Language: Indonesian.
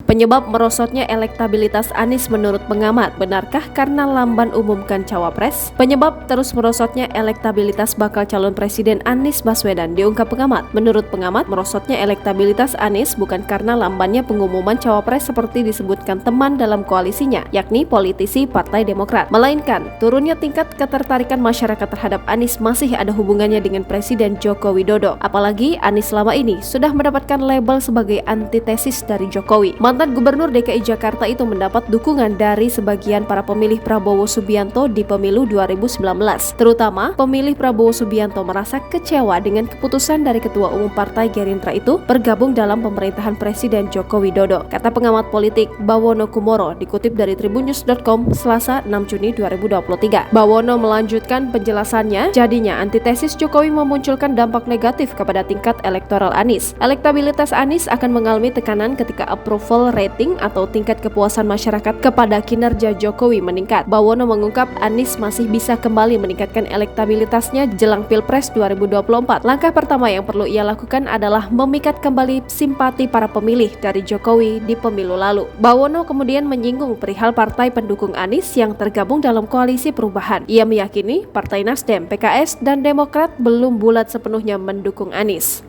Penyebab merosotnya elektabilitas Anies menurut pengamat, benarkah karena lamban umumkan cawapres? Penyebab terus merosotnya elektabilitas bakal calon presiden Anies Baswedan diungkap pengamat. Menurut pengamat, merosotnya elektabilitas Anies bukan karena lambannya pengumuman cawapres seperti disebutkan teman dalam koalisinya, yakni politisi Partai Demokrat. Melainkan, turunnya tingkat ketertarikan masyarakat terhadap Anies masih ada hubungannya dengan Presiden Joko Widodo. Apalagi Anies selama ini sudah mendapatkan label sebagai antitesis dari Jokowi. Mantan Gubernur DKI Jakarta itu mendapat dukungan dari sebagian para pemilih Prabowo Subianto di pemilu 2019. Terutama, pemilih Prabowo Subianto merasa kecewa dengan keputusan dari Ketua Umum Partai Gerindra itu bergabung dalam pemerintahan Presiden Joko Widodo. Kata pengamat politik Bawono Kumoro dikutip dari tribunnews.com Selasa 6 Juni 2023. Bawono melanjutkan penjelasannya, jadinya antitesis Jokowi memunculkan dampak negatif kepada tingkat elektoral Anies. Elektabilitas Anies akan mengalami tekanan ketika approval rating atau tingkat kepuasan masyarakat kepada kinerja Jokowi meningkat. Bawono mengungkap Anies masih bisa kembali meningkatkan elektabilitasnya jelang Pilpres 2024. Langkah pertama yang perlu ia lakukan adalah memikat kembali simpati para pemilih dari Jokowi di pemilu lalu. Bawono kemudian menyinggung perihal partai pendukung Anies yang tergabung dalam koalisi perubahan. Ia meyakini Partai Nasdem, PKS, dan Demokrat belum bulat sepenuhnya mendukung Anies.